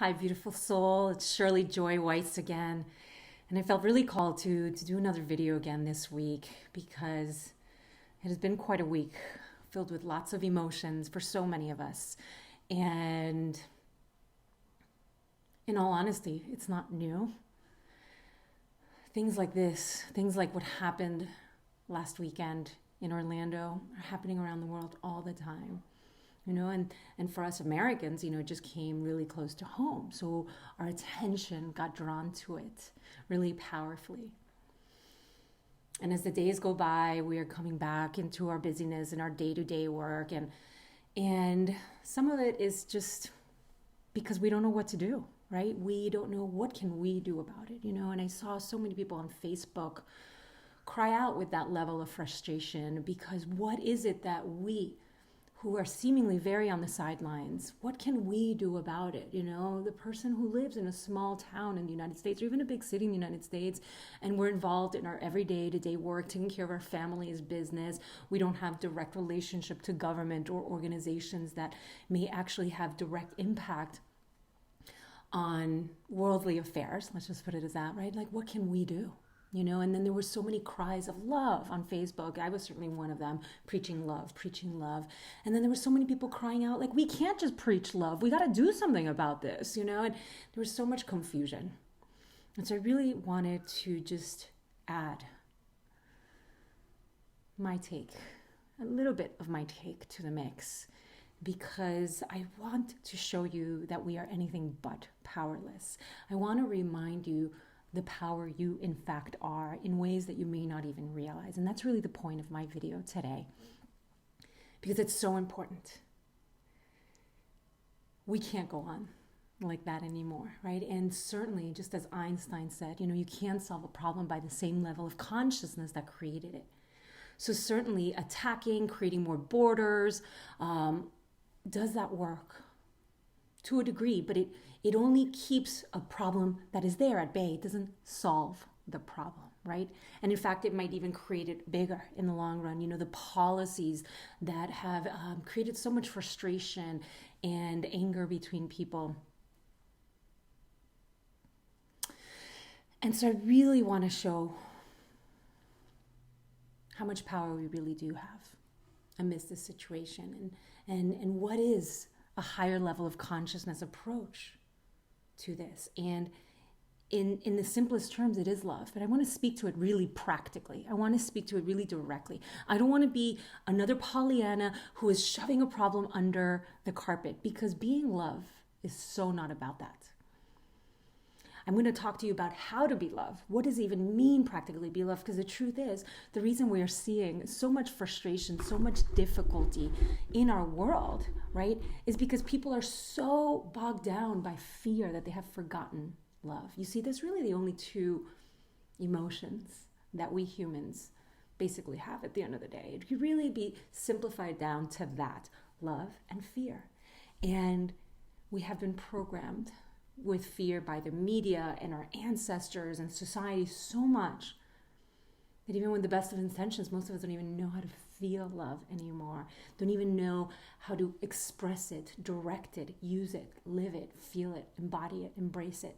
Hi, beautiful soul. It's Shirly Weiss again. And I felt really called to do another video again this week because it has been quite a week filled with lots of emotions for so many of us. And in all honesty, it's not new. Things like this, things like what happened last weekend in Orlando are happening around the world all the time. And for us Americans, it just came really close to home. So our attention got drawn to it really powerfully. And as the days go by, we are coming back into our busyness and our day-to-day work. And some of it is just because we don't know what to do, right? We don't know what can we do about it, and I saw so many people on Facebook cry out with that level of frustration because what is it that we who are seemingly very on the sidelines, what can we do about it? The person who lives in a small town in the United States or even a big city in the United States, and we're involved in our everyday to-day work, taking care of our family's business. We don't have direct relationship to government or organizations that may actually have direct impact on worldly affairs. Let's just put it as that, right? Like, what can we do? And then there were so many cries of love on Facebook. I was certainly one of them, preaching love, preaching love. And then there were so many people crying out, like, we can't just preach love. We got to do something about this, and there was so much confusion. And so I really wanted to just add my take, a little bit of my take to the mix, because I want to show you that we are anything but powerless. I want to remind you the power you in fact are in ways that you may not even realize. And that's really the point of my video today, because it's so important. We can't go on like that anymore, right? And certainly, just as Einstein said, you can't solve a problem by the same level of consciousness that created it. So certainly attacking, creating more borders, does that work? To a degree, but it only keeps a problem that is there at bay. It doesn't solve the problem, right? And in fact, it might even create it bigger in the long run. The policies that have created so much frustration and anger between people. And so I really want to show how much power we really do have amidst this situation, and what is a higher level of consciousness approach to this. And in the simplest terms, it is love. But I want to speak to it really practically. I want to speak to it really directly. I don't want to be another Pollyanna who is shoving a problem under the carpet, because being love is so not about that. I'm going to talk to you about how to be love. What does it even mean practically be love? Because the truth is, the reason we are seeing so much frustration, so much difficulty in our world, right, is because people are so bogged down by fear that they have forgotten love. You see, there's really the only two emotions that we humans basically have at the end of the day. It could really be simplified down to that: love and fear. And we have been programmed with fear by the media and our ancestors and society so much that even with the best of intentions, most of us don't even know how to feel love anymore, don't even know how to express it, direct it, use it, live it, feel it, embody it, embrace it.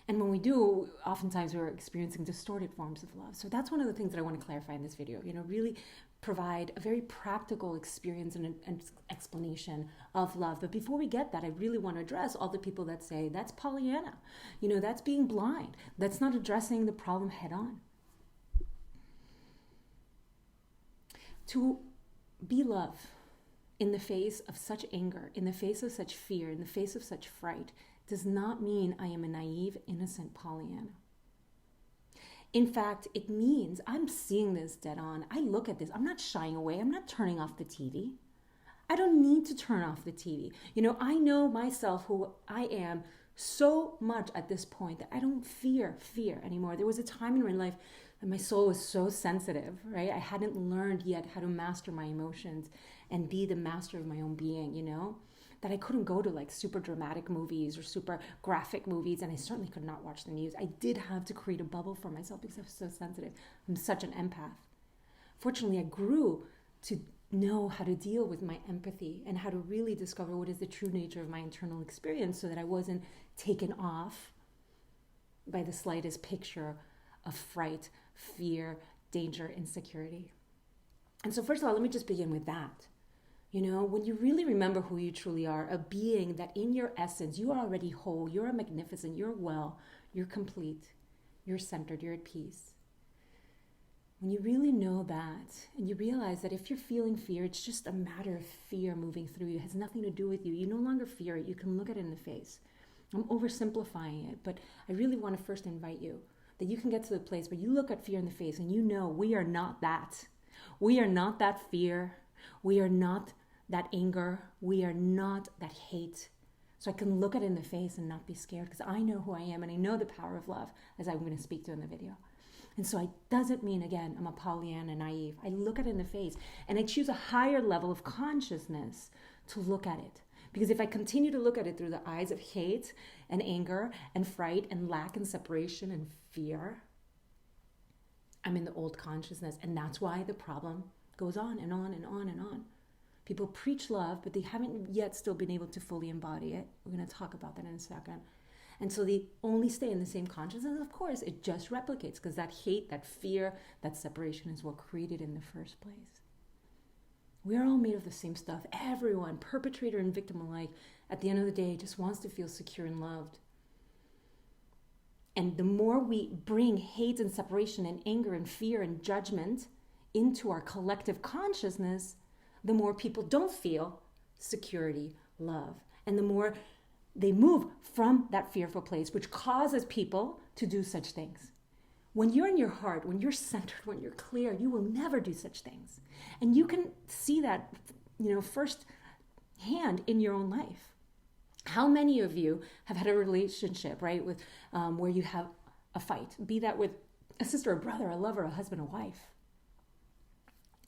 And when we do, oftentimes we're experiencing distorted forms of love. So that's one of the things that I want to clarify in this video, really provide a very practical experience and an explanation of love. But before we get that, I really want to address all the people that say, that's Pollyanna, that's being blind, that's not addressing the problem head on. To be love in the face of such anger, in the face of such fear, in the face of such fright, does not mean I am a naive, innocent Pollyanna. In fact, it means I'm seeing this dead on. I look at this. I'm not shying away. I'm not turning off the TV. I don't need to turn off the TV. I know myself, who I am, so much at this point that I don't fear anymore. There was a time in my life that my soul was so sensitive, right? I hadn't learned yet how to master my emotions and be the master of my own being, that I couldn't go to like super dramatic movies or super graphic movies, and I certainly could not watch the news. I did have to create a bubble for myself because I was so sensitive. I'm such an empath. Fortunately, I grew to know how to deal with my empathy and how to really discover what is the true nature of my internal experience so that I wasn't taken off by the slightest picture of fright, fear, danger, insecurity. And so first of all, let me just begin with that. You know, when you really remember who you truly are, a being that in your essence, you are already whole, you're magnificent, you're well, you're complete, you're centered, you're at peace. When you really know that, and you realize that if you're feeling fear, it's just a matter of fear moving through you. It has nothing to do with you. You no longer fear it. You can look at it in the face. I'm oversimplifying it, but I really want to first invite you that you can get to the place where you look at fear in the face and you know we are not that. We are not that fear. We are not that anger. We are not that hate. So I can look at it in the face and not be scared because I know who I am and I know the power of love, as I'm going to speak to in the video. And so it doesn't mean, again, I'm a Pollyanna naive. I look at it in the face and I choose a higher level of consciousness to look at it. Because if I continue to look at it through the eyes of hate and anger and fright and lack and separation and fear, I'm in the old consciousness. And that's why the problem goes on and on and on and on. People preach love, but they haven't yet still been able to fully embody it. We're going to talk about that in a second. And so they only stay in the same consciousness. Of course, it just replicates because that hate, that fear, that separation is what created in the first place. We are all made of the same stuff. Everyone, perpetrator and victim alike, at the end of the day, just wants to feel secure and loved. And the more we bring hate and separation and anger and fear and judgment into our collective consciousness, the more people don't feel security, love, and the more they move from that fearful place, which causes people to do such things. When you're in your heart, when you're centered, when you're clear, you will never do such things. And you can see that, first hand in your own life. How many of you have had a relationship, right, with where you have a fight, be that with a sister, a brother, a lover, a husband, a wife?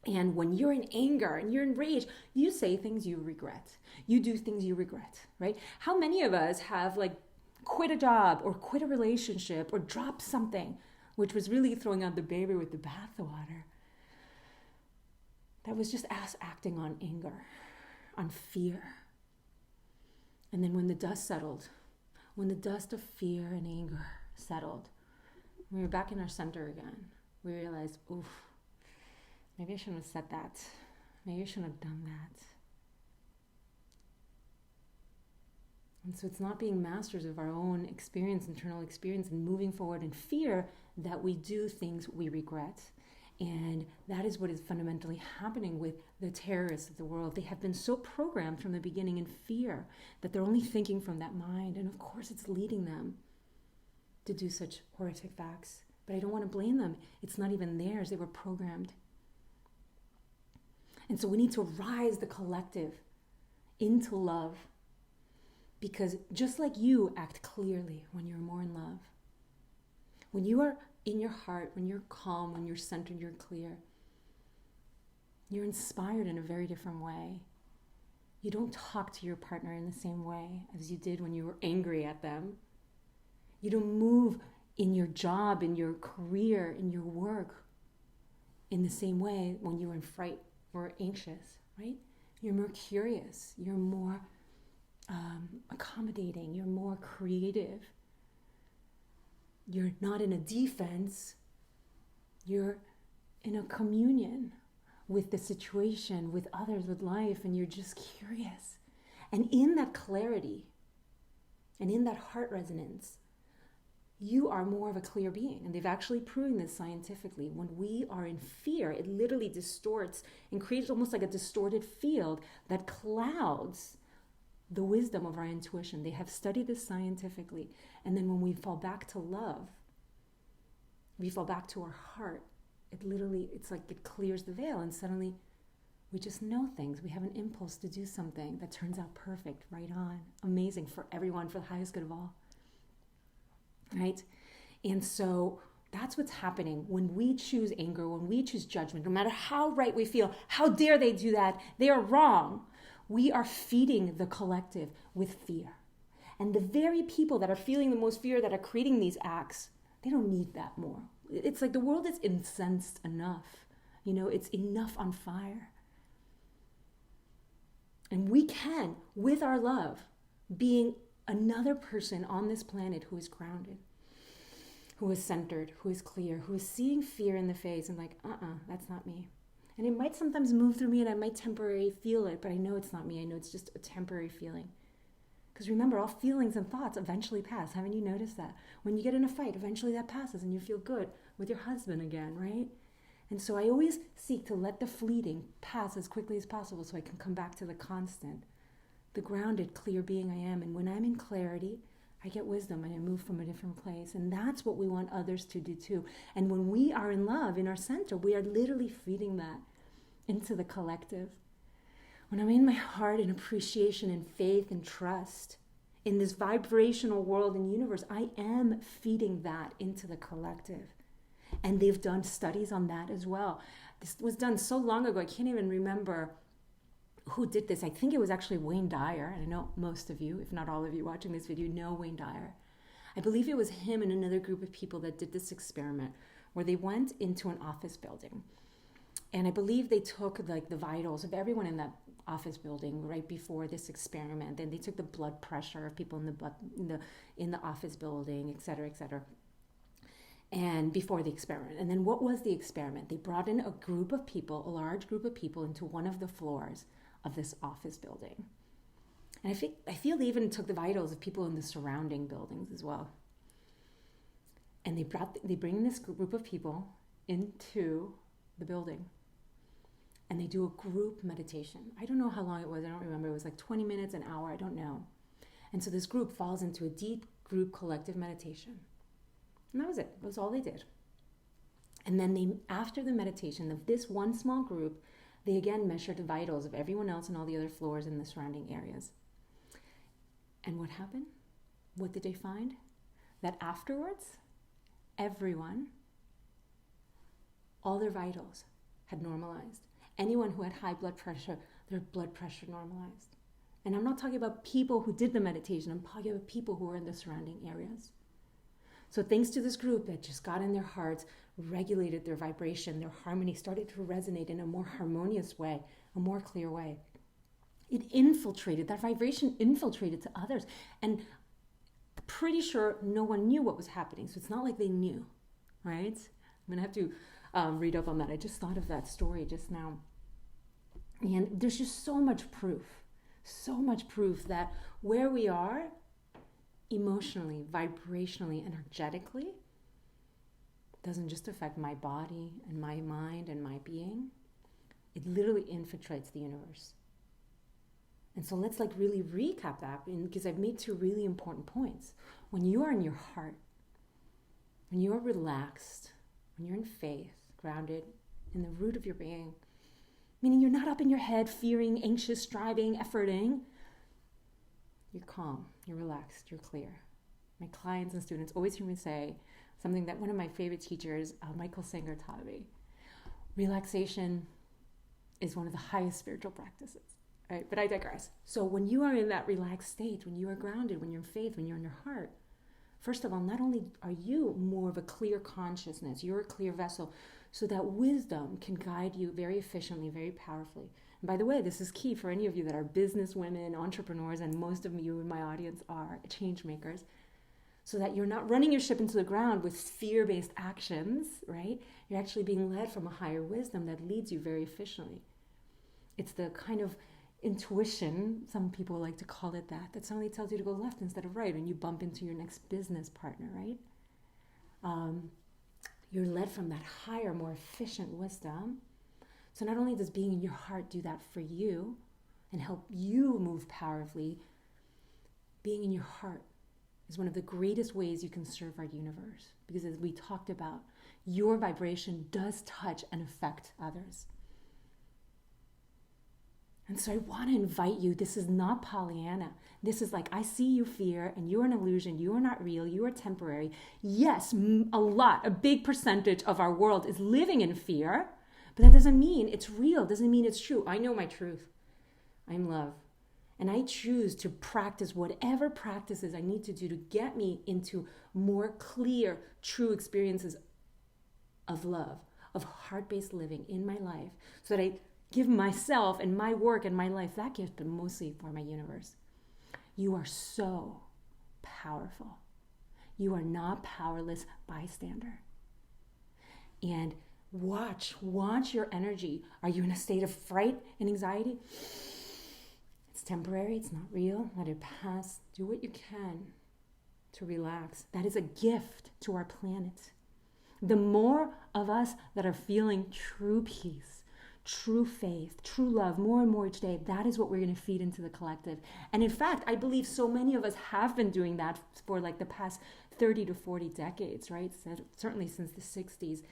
And when you're in anger and you're in rage, you say things you regret. You do things you regret, right? How many of us have quit a job or quit a relationship or dropped something, which was really throwing out the baby with the bathwater? That was just us acting on anger, on fear. And then when the dust settled, when the dust of fear and anger settled, we were back in our center again. We realized, oof, maybe I shouldn't have said that. Maybe I shouldn't have done that. And so it's not being masters of our own experience, internal experience, and moving forward in fear that we do things we regret. And that is what is fundamentally happening with the terrorists of the world. They have been so programmed from the beginning in fear that they're only thinking from that mind. And of course, it's leading them to do such horrific acts. But I don't want to blame them. It's not even theirs. They were programmed. And so we need to rise the collective into love. Because just like you act clearly when you're more in love, when you are in your heart, when you're calm, when you're centered, you're clear, you're inspired in a very different way. You don't talk to your partner in the same way as you did when you were angry at them. You don't move in your job, in your career, in your work in the same way when you were in fright or anxious, right? You're more curious. You're more accommodating. You're more creative. You're not in a defense. You're in a communion with the situation, with others, with life, and you're just curious. And in that clarity and in that heart resonance, you are more of a clear being. And they've actually proven this scientifically. When we are in fear, it literally distorts and creates almost like a distorted field that clouds the wisdom of our intuition. They have studied this scientifically. And then when we fall back to love, we fall back to our heart, it's like it clears the veil, and suddenly we just know things. We have an impulse to do something that turns out perfect, right on, amazing for everyone, for the highest good of all, right? And so that's what's happening when we choose anger, when we choose judgment. No matter how right we feel, how dare they do that? They are wrong. We are feeding the collective with fear. And the very people that are feeling the most fear, that are creating these acts, they don't need that more. It's like the world is incensed enough. It's enough on fire. And we can, with our love, being another person on this planet who is grounded, who is centered, who is clear, who is seeing fear in the face and like, that's not me. And it might sometimes move through me and I might temporarily feel it, but I know it's not me. I know it's just a temporary feeling. Because remember, all feelings and thoughts eventually pass. Haven't you noticed that? When you get in a fight, eventually that passes and you feel good with your husband again, right? And so I always seek to let the fleeting pass as quickly as possible so I can come back to the constant, the grounded, clear being I am. And when I'm in clarity, I get wisdom and I move from a different place. And that's what we want others to do too. And when we are in love, in our center, we are literally feeding that into the collective. When I'm in my heart in appreciation and faith and trust in this vibrational world and universe, I am feeding that into the collective. And they've done studies on that as well. This was done so long ago, I can't even remember who did this. I think it was actually Wayne Dyer. And I know most of you, if not all of you watching this video, know Wayne Dyer. I believe it was him and another group of people that did this experiment where they went into an office building. And I believe they took like the vitals of everyone in that office building right before this experiment. And they took the blood pressure of people in the office building, et cetera, and before the experiment. And then what was the experiment? They brought in a group of people, a large group of people, into one of the floors of this office building. And I feel they even took the vitals of people in the surrounding buildings as well. And they bring this group of people into the building. And they do a group meditation. I don't know how long it was. I don't remember. It was like 20 minutes, an hour. I don't know. And so this group falls into a deep group collective meditation. And that was it. That was all they did. And then after the meditation of this one small group, they again measured the vitals of everyone else and all the other floors in the surrounding areas. And what happened? What did they find? That afterwards, everyone, all their vitals had normalized. Anyone who had high blood pressure, their blood pressure normalized. And I'm not talking about people who did the meditation. I'm talking about people who were in the surrounding areas. So thanks to this group that just got in their hearts, regulated their vibration, their harmony started to resonate in a more harmonious way, a more clear way. That vibration infiltrated to others. And pretty sure no one knew what was happening. So it's not like they knew, right? I'm going to have to read up on that. I just thought of that story just now. And there's just so much proof that where we are emotionally, vibrationally, energetically doesn't just affect my body and my mind and my being. It literally infiltrates the universe. And so let's really recap that, because I've made two really important points. When you are in your heart, when you are relaxed, when you're in faith, grounded in the root of your being, meaning you're not up in your head, fearing, anxious, striving, efforting. You're calm, you're relaxed, you're clear. My clients and students always hear me say something that one of my favorite teachers, Michael Singer, taught me. Relaxation is one of the highest spiritual practices. Right? But I digress. So when you are in that relaxed state, when you are grounded, when you're in faith, when you're in your heart, first of all, not only are you more of a clear consciousness, you're a clear vessel, so that wisdom can guide you very efficiently, very powerfully. And by the way, this is key for any of you that are business women, entrepreneurs, and most of you in my audience are change makers, so that you're not running your ship into the ground with fear-based actions, right? You're actually being led from a higher wisdom that leads you very efficiently. It's the kind of intuition, some people like to call it that suddenly tells you to go left instead of right, and you bump into your next business partner, right? You're led from that higher, more efficient wisdom. So not only does being in your heart do that for you and help you move powerfully, being in your heart is one of the greatest ways you can serve our universe. Because as we talked about, your vibration does touch and affect others. And so I want to invite you, this is not Pollyanna. This is I see you fear, and you're an illusion. You are not real. You are temporary. Yes, a big percentage of our world is living in fear, but that doesn't mean it's real. Doesn't mean it's true. I know my truth. I'm love. And I choose to practice whatever practices I need to do to get me into more clear, true experiences of love, of heart-based living in my life, so that I give myself and my work and my life that gift, but mostly for my universe. You are so powerful. You are not powerless bystander. And watch your energy. Are you in a state of fright and anxiety? It's temporary, it's not real. Let it pass. Do what you can to relax. That is a gift to our planet. The more of us that are feeling true peace, true faith, true love, more and more each day, that is what we're going to feed into the collective. And in fact, I believe so many of us have been doing that for like the past 30 to 40 decades, right? Certainly since the 60s.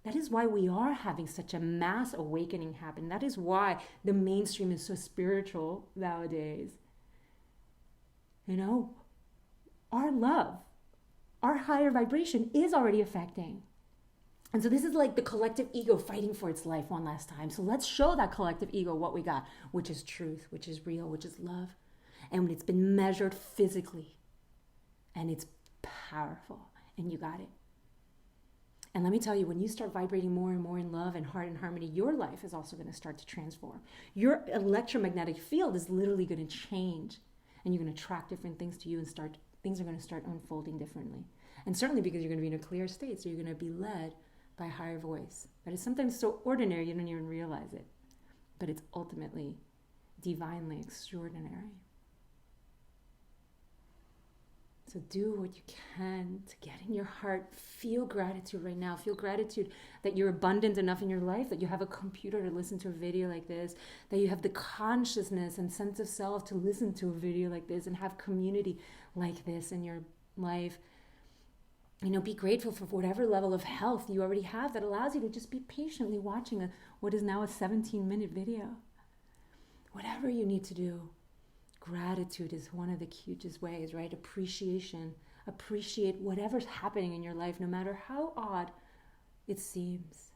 That is why we are having such a mass awakening happen. That is why the mainstream is so spiritual nowadays. You know, our love, our higher vibration is already affecting. And so this is like the collective ego fighting for its life one last time. So let's show that collective ego what we got, which is truth, which is real, which is love. And it's been measured physically. And it's powerful. And you got it. And let me tell you, when you start vibrating more and more in love and heart and harmony, your life is also going to start to transform. Your electromagnetic field is literally going to change. And you're going to attract different things to you, and things are going to start unfolding differently. And certainly because you're going to be in a clear state, so you're going to be led by a higher voice. That is sometimes so ordinary you don't even realize it. But it's ultimately divinely extraordinary. So do what you can to get in your heart. Feel gratitude right now. Feel gratitude that you're abundant enough in your life, that you have a computer to listen to a video like this, that you have the consciousness and sense of self to listen to a video like this and have community like this in your life. You know, be grateful for whatever level of health you already have that allows you to just be patiently watching what is now a 17-minute video. Whatever you need to do. Gratitude is one of the cutest ways, right? Appreciation. Appreciate whatever's happening in your life, no matter how odd it seems.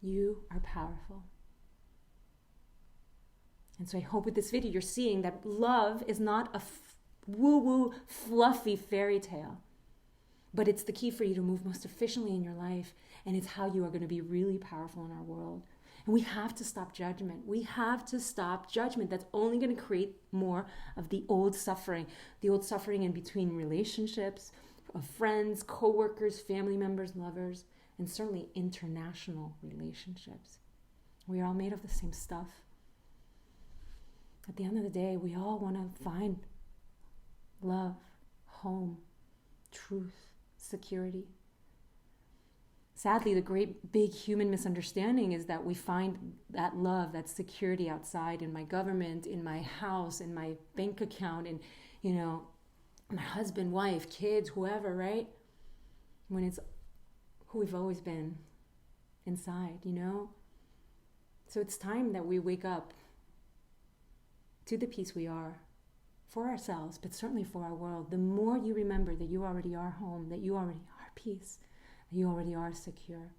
You are powerful. And so I hope with this video you're seeing that love is not a woo-woo, fluffy fairy tale, but it's the key for you to move most efficiently in your life, and it's how you are going to be really powerful in our world. And we have to stop judgment. We have to stop judgment. That's only going to create more of the old suffering in between relationships, of friends, co-workers, family members, lovers, and certainly international relationships. We are all made of the same stuff. At the end of the day, we all want to find love, home, truth, security. Sadly, the great big human misunderstanding is that we find that love, that security outside, in my government, in my house, in my bank account, in, you know, my husband, wife, kids, whoever, right? When it's who we've always been inside, you know? So it's time that we wake up to the peace we are for ourselves, but certainly for our world. The more you remember that you already are home, that you already are peace, you already are secure,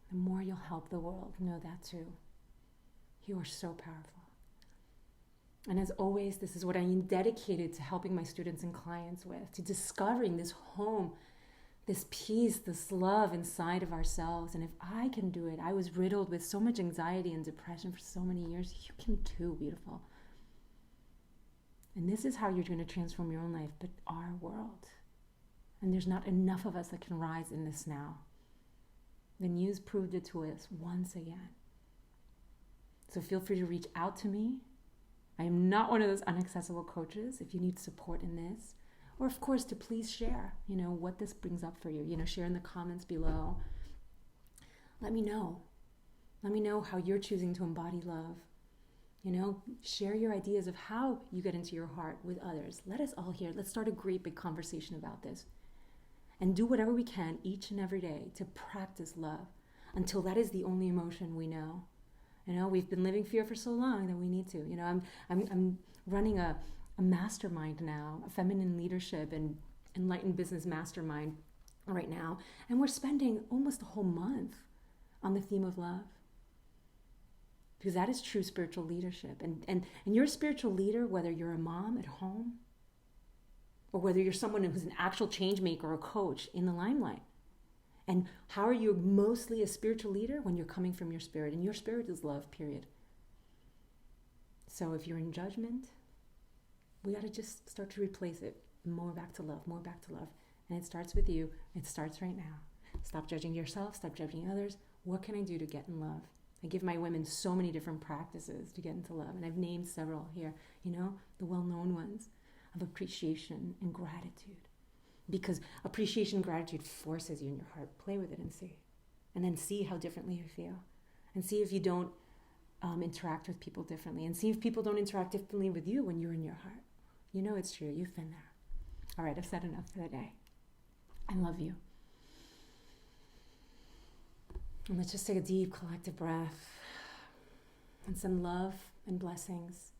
the more you'll help the world know that too. You are so powerful. And as always, this is what I am dedicated to helping my students and clients with, to discovering this home, this peace, this love inside of ourselves. And if I can do it, I was riddled with so much anxiety and depression for so many years. You can too, beautiful. And this is how you're going to transform your own life, but our world. And there's not enough of us that can rise in this now. The news proved it to us once again. So feel free to reach out to me. I am not one of those inaccessible coaches. If you need support in this, or of course to please share, you know, what this brings up for you. You know, share in the comments below. Let me know. Let me know how you're choosing to embody love. You know, share your ideas of how you get into your heart with others. Let us all hear. Let's start a great big conversation about this. And do whatever we can each and every day to practice love until that is the only emotion we know. You know, we've been living fear for so long that we need to. You know, I'm running a mastermind now, a feminine leadership and enlightened business mastermind right now. And we're spending almost a whole month on the theme of love. Because that is true spiritual leadership. And you're a spiritual leader, whether you're a mom at home, or whether you're someone who's an actual change maker or a coach in the limelight. And how are you mostly a spiritual leader? When you're coming from your spirit, and your spirit is love, period. So if you're in judgment, we got to just start to replace it. More back to love, more back to love. And it starts with you. It starts right now. Stop judging yourself, stop judging others. What can I do to get in love? I give my women so many different practices to get into love. And I've named several here, the well-known ones of appreciation and gratitude. Because appreciation and gratitude forces you in your heart. Play with it and see. And then see how differently you feel. And see if you don't interact with people differently. And see if people don't interact differently with you when you're in your heart. You know it's true. You've been there. All right, I've said enough for the day. I love you. And let's just take a deep collective breath and send love and blessings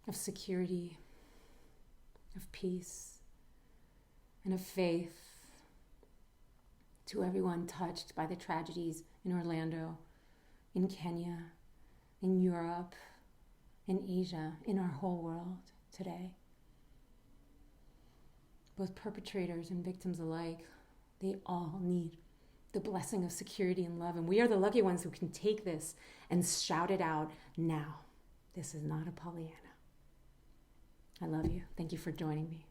of security, of peace, and of faith to everyone touched by the tragedies in Orlando, in Kenya, in Europe, in Asia, in our whole world today. Both perpetrators and victims alike, they all need the blessing of security and love. And we are the lucky ones who can take this and shout it out now. This is not a Pollyanna. I love you. Thank you for joining me.